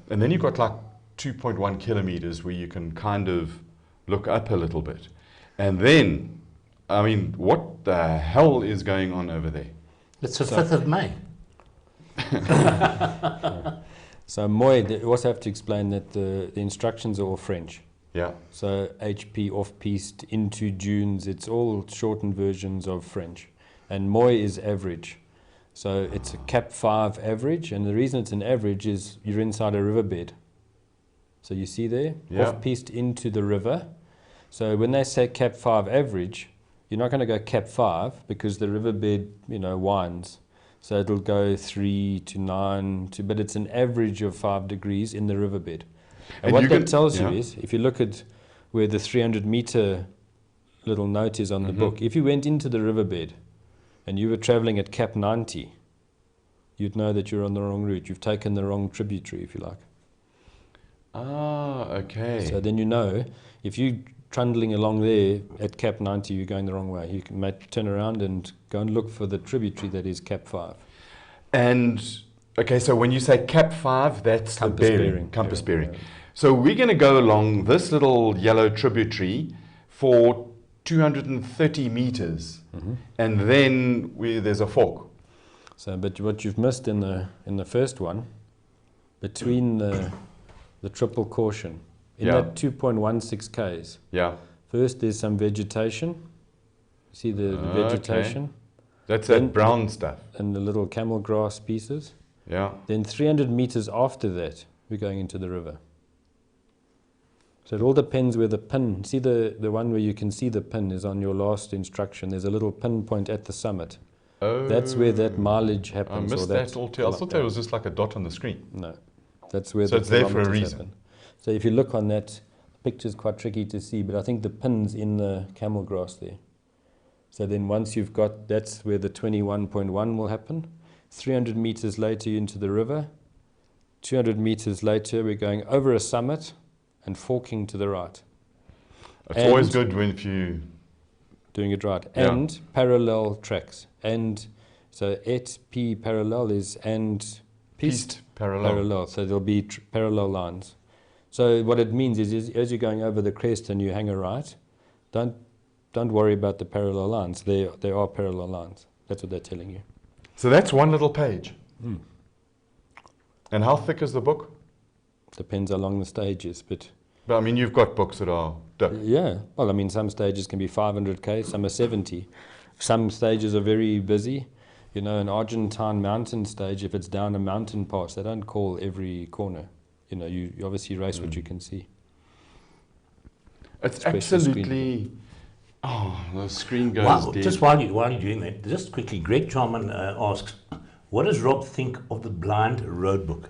and then you've got like 2.1 kilometers where you can kind of look up a little bit. And then, I mean, what the hell is going on over there? It's the 5th of May. So Moy, you also have to explain that the instructions are all French. Yeah. So HP, off-piste, into dunes, it's all shortened versions of French. And Moy is average. So it's a cap 5 average, and the reason it's an average is you're inside a riverbed. So you see there, off-piste into the river. So when they say cap 5 average, you're not going to go cap 5 because the riverbed, winds. So it'll go 3 to 9, but it's an average of 5 degrees in the riverbed. And what that tells you is, if you look at where the 300-meter little note is on the book, if you went into the riverbed and you were traveling at cap 90, you'd know that you're on the wrong route. You've taken the wrong tributary, if you like. Ah, okay. So then you know, if you're trundling along there at cap 90, you're going the wrong way. You can turn around and go and look for the tributary that is cap 5. And, okay, so when you say cap 5, that's Compass the bearing. compass Yeah. bearing. So we're going to go along this little yellow tributary for 230 meters, and then there's a fork. So, but what you've missed in the first one, between the triple caution, in that 2.16 Ks, Yeah. first there's some vegetation. See the vegetation? That's Then- that brown stuff. and the little camel grass pieces. Yeah. Then 300 meters after that, we're going into the river. So it all depends where the pin, see the one where you can see the pin is on your last instruction. There's a little pinpoint at the summit. Oh. That's where that mileage I happens. missed or that altogether. I thought that was just like a dot on the screen. No, that's where So the it's there for a kilometers reason. happen. So if you look on that, the picture's quite tricky to see, but I think the pin's in the camel grass there. So then once you've got, that's where the 21.1 will happen. 300 meters later, you're into the river. 200 meters later, we're going over a summit and forking to the right. It's always And- good when if you... Doing it right. Yeah. And parallel tracks. And so et p parallel is and piste parallel. So there'll be parallel lines. So what it means is as you're going over the crest and you hang a right, don't worry about the parallel lines. There are parallel lines. That's what they're telling you. So that's one little page. And how thick is the book? Depends how long the stage is, but But I mean, you've got books that are thick. yeah. Well, I mean, some stages can be 500k, some are 70. Some stages are very busy. You know, an Argentine mountain stage, if it's down a mountain pass, they don't call every corner. You know, you obviously race what you can see. It's Especially screen. absolutely... Oh, the screen goes Wow, dead. just while you're doing that, just quickly, Greg Charman asks, what does Rob think of the blind road book?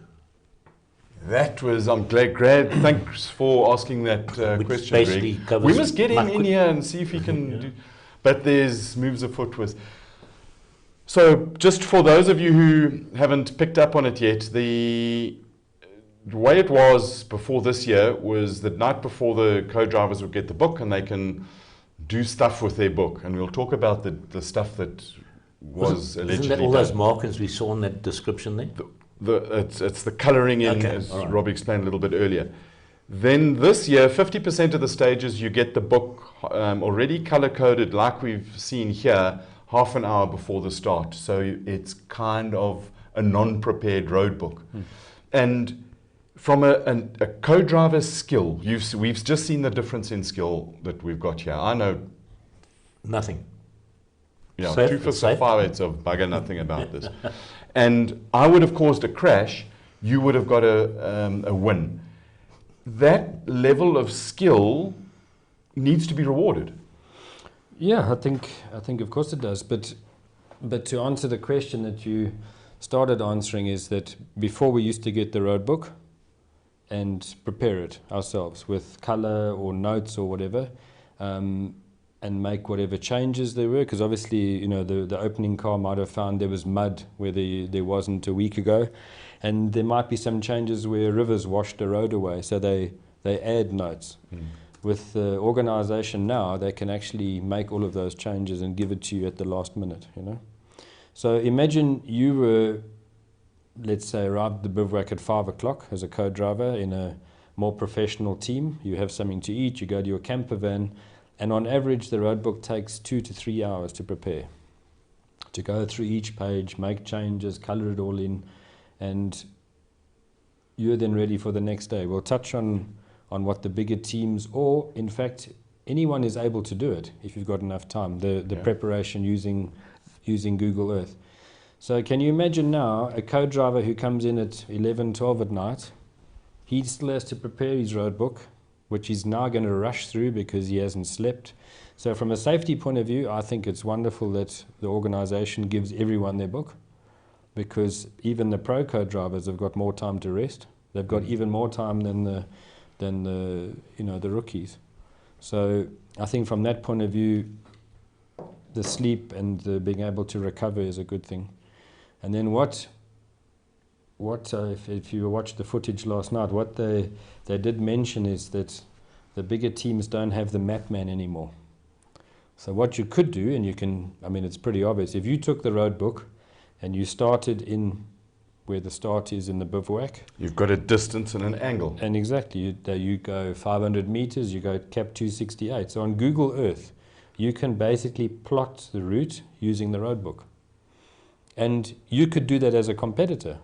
That was, I'm glad, thanks for asking that Which question, basically Greg. covers We must get him much in quick- here and see if he can Yeah. do... But there's moves afoot with... So, just for those of you who haven't picked up on it yet, the way it was before this year was the night before the co-drivers would get the book and they can do stuff with their book. And we'll talk about the stuff that was Isn't allegedly that all done. those markings we saw in that description there? It's the colouring in, Okay, as all right. Rob explained a little bit earlier. Then this year, 50% of the stages, you get the book already colour-coded, like we've seen here, half an hour before the start. So it's kind of a non-prepared road book. And from a co-driver's skill, we've just seen the difference in skill that we've got here. I know, Nothing. you know, Safe, 2/5 it's safe. of 5/8 of bugger nothing about this. And I would have caused a crash, you would have got a win. That level of skill needs to be rewarded. Yeah, I think of course it does. But to answer the question that you started answering is that before we used to get the road book and prepare it ourselves with color or notes or whatever, and make whatever changes there were, because obviously, you know, the opening car might have found there was mud where there wasn't a week ago, and there might be some changes where rivers washed the road away, so they add notes. With the organization now, they can actually make all of those changes and give it to you at the last minute, you know. So imagine you were, let's say, arrived at the bivouac at 5 o'clock as a co-driver in a more professional team. You have something to eat, you go to your camper van, and on average the road book takes 2 to 3 hours to prepare, to go through each page, make changes, color it all in, and you're then ready for the next day. We'll touch on what the bigger teams, or in fact anyone is able to do it if you've got enough time, the preparation using Google Earth. So can you imagine now a co-driver who comes in at 11, 12 at night, he still has to prepare his road book, which he's now going to rush through because he hasn't slept. So from a safety point of view, I think it's wonderful that the organization gives everyone their book, because even the pro co-drivers have got more time to rest. They've got even more time than the rookies. So I think from that point of view, the sleep and the being able to recover is a good thing. And then if you watched the footage last night, what they did mention is that the bigger teams don't have the map man anymore. So what you could do, and you can, I mean, it's pretty obvious, if you took the road book and you started in where the start is in the bivouac. You've got a distance and an angle. And exactly, you go 500 meters, you go cap 268. So on Google Earth, you can basically plot the route using the road book. And you could do that as a competitor,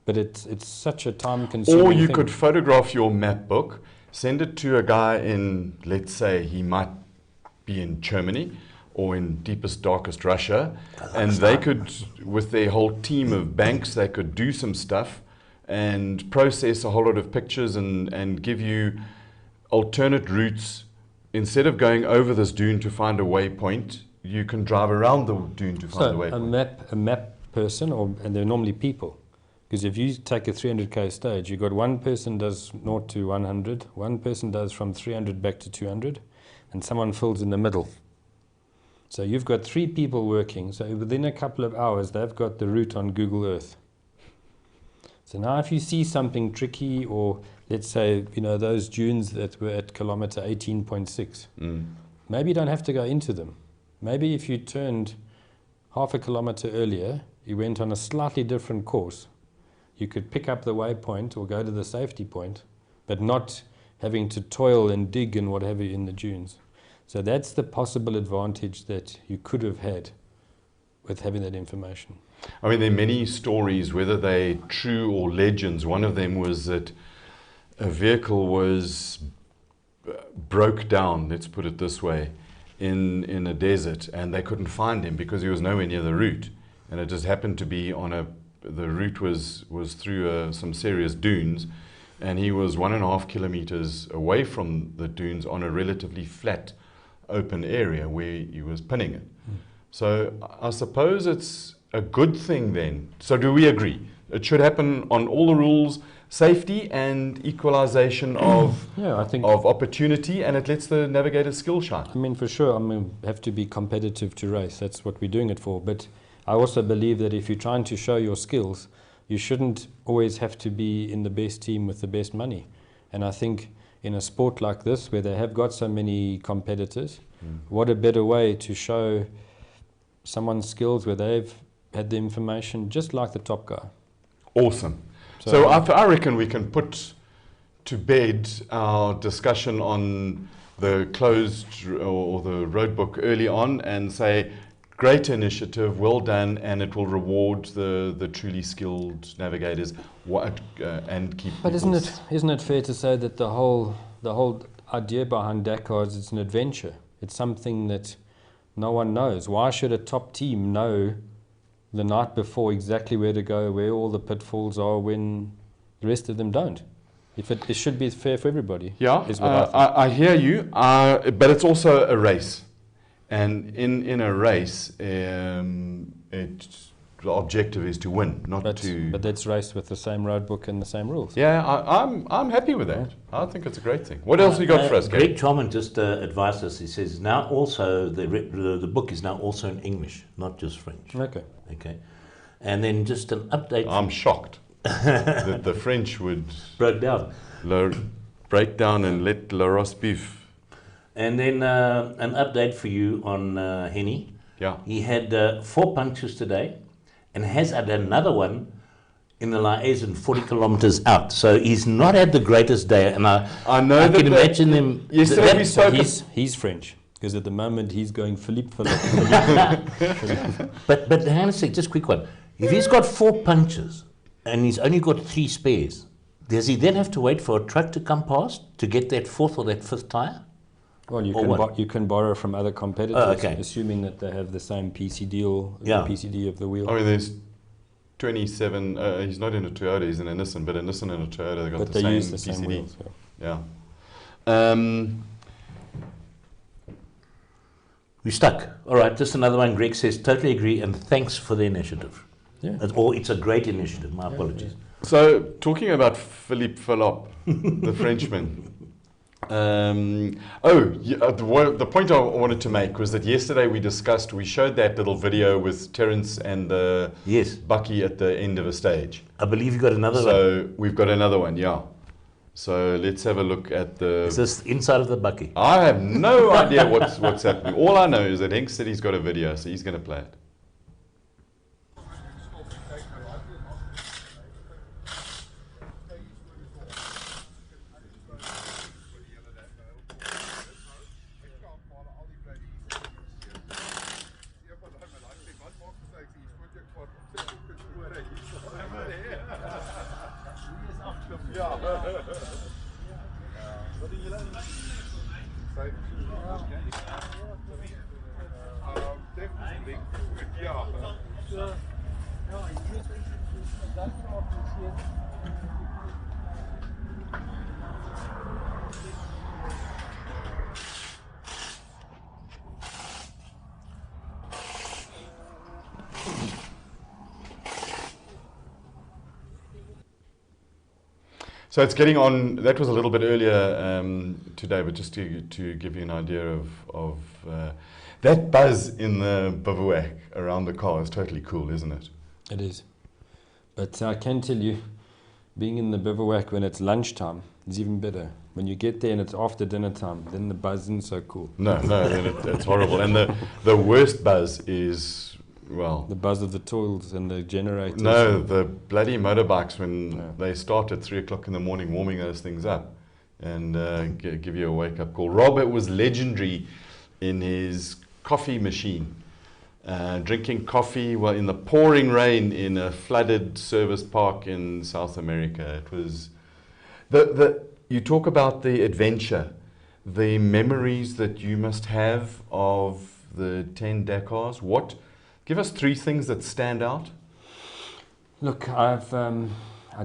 but it's such a time-consuming Or you thing. could photograph your map book, send it to a guy in, let's say he might be in Germany, or in deepest, darkest Russia. And they could, with their whole team of banks, they could do some stuff and process a whole lot of pictures and give you alternate routes. Instead of going over this dune to find a waypoint, you can drive around the dune to find a waypoint. A map person, and they're normally people. Because if you take a 300k stage, you've got one person does 0 to 100, one person does from 300 back to 200, and someone fills in the middle. So you've got 3 people working. So within a couple of hours, they've got the route on Google Earth. So now if you see something tricky, or let's say, those dunes that were at kilometer 18.6, maybe you don't have to go into them. Maybe if you turned half a kilometer earlier, you went on a slightly different course, you could pick up the waypoint or go to the safety point, but not having to toil and dig and what have you in the dunes. So that's the possible advantage that you could have had with having that information. I mean, there are many stories, whether they're true or legends. One of them was that a vehicle broke down, let's put it this way, in a desert, and they couldn't find him because he was nowhere near the route. And it just happened to be the route was through some serious dunes, and he was 1.5 kilometers away from the dunes on a relatively flat, open area where he was pinning it. So I suppose it's a good thing then. So do we agree? It should happen on all the rules, safety and equalization of opportunity, and it lets the navigator skill shine. I mean, for sure, have to be competitive to race. That's what we're doing it for. But I also believe that if you're trying to show your skills, you shouldn't always have to be in the best team with the best money. And I think in a sport like this, where they have got so many competitors, what a better way to show someone's skills where they've had the information just like the top guy. Awesome. So I reckon we can put to bed our discussion on the closed or the road book early on and say, great initiative, well done, and it will reward the truly skilled navigators and keep. But isn't it fair to say that the whole idea behind Dakar is it's an adventure? It's something that no one knows. Why should a top team know the night before exactly where to go, where all the pitfalls are, when the rest of them don't? It should be fair for everybody. Yeah, I hear you, but it's also a race. And in a race, the objective is to win, But that's race with the same road book and the same rules. Yeah, I'm happy with that. I think it's a great thing. What else we got for us, Gary? Greg Charman just advised us. He says now also the book is now also in English, not just French. Okay. And then just an update. I'm shocked that the French would break down and let Le Ross beef. And then an update for you on Henny. Yeah. He had 4 punctures today and has had another one in the liaison 40 kilometers out. So he's not had the greatest day. And I can imagine him. Yesterday we spoke. He's French, because at the moment he's going Philippe. But hang on a sec, just a quick one. If he's got 4 punctures and he's only got 3 spares, does he then have to wait for a truck to come past to get that 4th or that 5th tyre? Well, you can borrow from other competitors, assuming that they have the same PCD or the PCD of the wheel. I mean, there's 27. He's not in a Toyota; he's in a Nissan. But a Nissan and a Toyota, they got use the PCD. same wheels. Yeah. We're stuck. All right, just another one. Greg says, totally agree, and thanks for the initiative. Yeah. It's a great initiative. My apologies. So, talking about Philippe Philop, the Frenchman. The point I wanted to make was that yesterday we showed that little video with Terence and Bucky at the end of a stage. I believe you got another one. So we've got another one, yeah. So let's have a look at the... Is this inside of the Bucky? I have no idea what's happening. All I know is that Henk said he's got a video, so he's going to play it. definitely. Yeah. So it's getting on. That was a little bit earlier today, but just to give you an idea of that buzz in the bivouac around the car is totally cool, isn't it? It is. But I can tell you, being in the bivouac when it's lunchtime is even better. When you get there and it's after dinner time, then the buzz isn't so cool. No, then it's horrible. And the worst buzz is, well... The buzz of the toils and the generators. No, the bloody motorbikes when they start at 3 o'clock in the morning warming those things up and give you a wake-up call. Robert was legendary in his coffee machine. Drinking coffee in the pouring rain in a flooded service park in South America. It was you talk about the adventure, the memories that you must have of the 10 Dakars. Give us 3 things that stand out. Look, I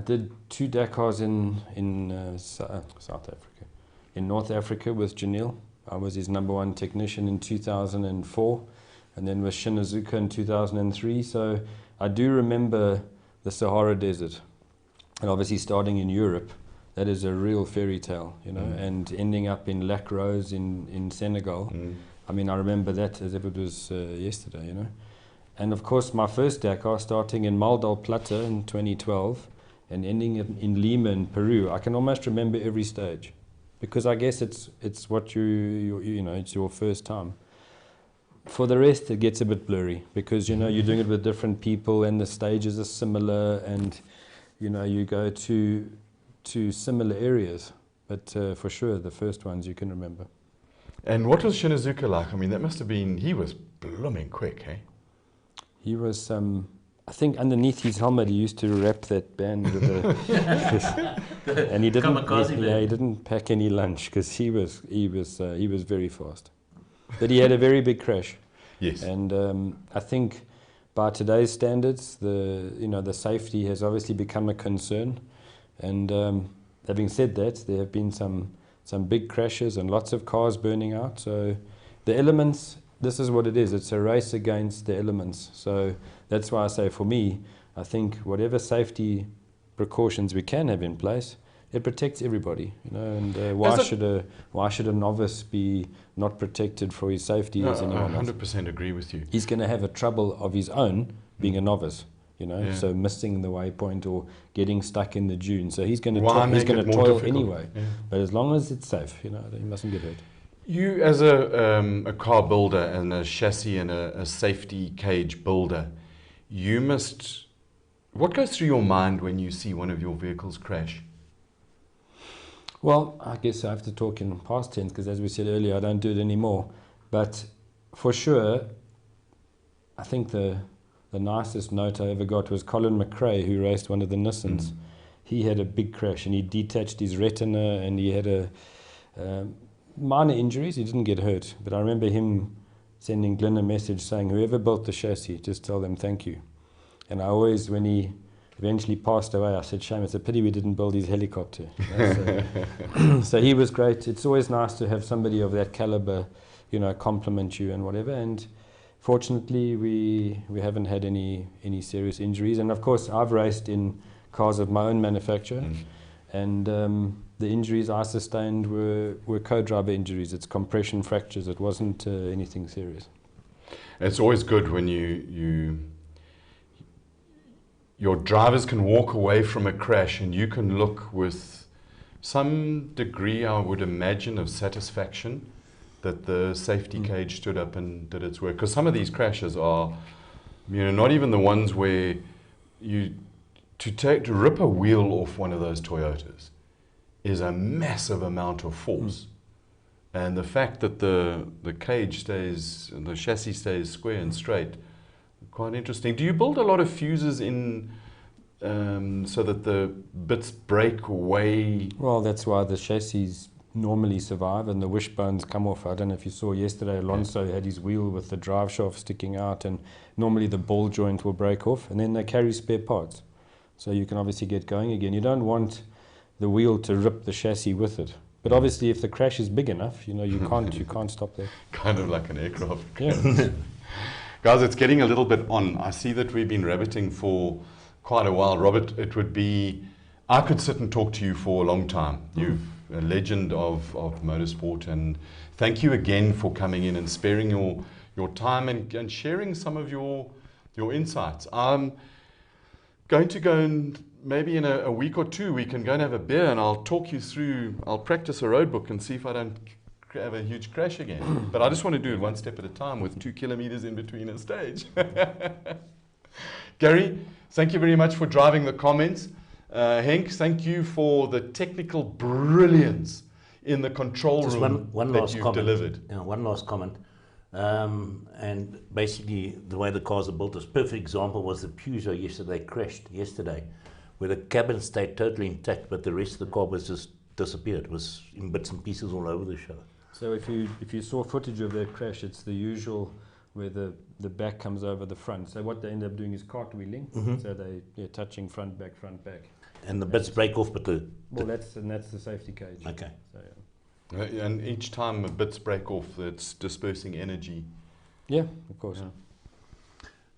did 2 Dakars in South Africa, in North Africa with Janil. I was his #1 technician in 2004. And then with Shinazuka in 2003. So I do remember the Sahara Desert. And obviously starting in Europe, that is a real fairy tale, you know, and ending up in Lac Rose in Senegal. I mean, I remember that as if it was yesterday, you know. And of course, my first Dakar starting in Mal del Plata in 2012 and ending in Lima in Peru. I can almost remember every stage because I guess it's what you know, it's your first time. For the rest, it gets a bit blurry because, you know, you're doing it with different people and the stages are similar and, you know, you go to similar areas. But for sure, the first ones you can remember. And what was Shinazuka like? I mean, that must have been, he was blooming quick, eh? He was, I think underneath his helmet, he used to wrap that band with and he didn't pack any lunch because he was very fast. But he had a very big crash. Yes. And I think by today's standards, the safety has obviously become a concern. And having said that, there have been some big crashes and lots of cars burning out. So the elements, this is what it is. It's a race against the elements. So that's why I say for me, I think whatever safety precautions we can have in place, it protects everybody, you know. And why should a novice be not protected for his safety as anyone else? I 100% agree with you. He's going to have a trouble of his own being a novice, you know. Yeah. So missing the waypoint or getting stuck in the dune. So he's going to Make it more toil difficult? anyway. Yeah. But as long as it's safe, you know, he mustn't get hurt. You, as a car builder and a chassis and a safety cage builder, what goes through your mind when you see one of your vehicles crash? Well, I guess I have to talk in past tense because, as we said earlier, I don't do it anymore. But for sure, I think the nicest note I ever got was Colin McRae, who raced one of the Nissans. He had a big crash and he detached his retina and he had minor injuries. He didn't get hurt. But I remember him sending Glenn a message saying, whoever built the chassis, just tell them thank you. And I always, when he eventually passed away, I said, shame, it's a pity we didn't build his helicopter. You know, so he was great. It's always nice to have somebody of that caliber, you know, compliment you and whatever. And fortunately, we haven't had any serious injuries. And of course, I've raced in cars of my own manufacture. And the injuries I sustained were co-driver injuries. It's compression fractures. It wasn't anything serious. It's always good when your drivers can walk away from a crash and you can look with some degree, I would imagine, of satisfaction that the safety cage stood up and did its work. Because some of these crashes are, you know, not even the ones where to rip a wheel off one of those Toyotas is a massive amount of force. And the fact that the chassis stays square and straight, quite interesting. Do you build a lot of fuses in so that the bits break away? Well, that's why the chassis normally survive, and the wishbones come off. I don't know if you saw yesterday, Alonso had his wheel with the drive shaft sticking out, and normally the ball joint will break off, and then they carry spare parts. So you can obviously get going again. You don't want the wheel to rip the chassis with it. But obviously if the crash is big enough, you can't stop there. Kind of like an aircraft. Yeah. Guys, it's getting a little bit on. I see that we've been rabbiting for quite a while. Robert, I could sit and talk to you for a long time. You've a legend of motorsport, and thank you again for coming in and sparing your time and sharing some of your insights. I'm going to go and maybe in a week or two we can go and have a beer, and I'll talk you through, I'll practice a road book and see if I don't have a huge crash again. But I just want to do it one step at a time with 2 kilometers in between a stage. Gary, thank you very much for driving the comments. Henk, thank you for the technical brilliance in the control Just room one that last you've comment. delivered. Yeah, one last comment. And basically, the way the cars are built, this perfect example was the Peugeot crashed yesterday, where the cabin stayed totally intact, but the rest of the car was just disappeared. It was in bits and pieces all over the show. So if you saw footage of that crash, it's the usual where the back comes over the front. So what they end up doing is cartwheeling. So they're touching front, back. And the bits break off, but That's the safety cage. okay. So, yeah. And each time bits break off, it's dispersing energy. Yeah, of course.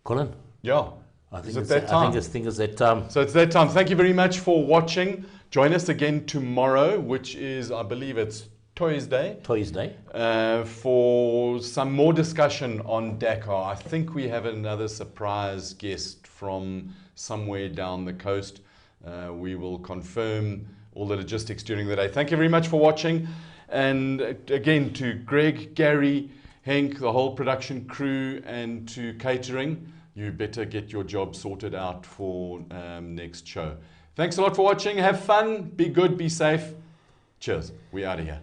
Colin, Yeah. I think Is it it's that time? I think it's that time. So it's that time. Thank you very much for watching. Join us again tomorrow, which is, I believe it's Tuesday, for some more discussion on Dakar. I think we have another surprise guest from somewhere down the coast. We will confirm all the logistics during the day. Thank you very much for watching. And again, to Greg, Gary, Henk, the whole production crew, and to catering, you better get your job sorted out for next show. Thanks a lot for watching. Have fun. Be good. Be safe. Cheers. We out of here.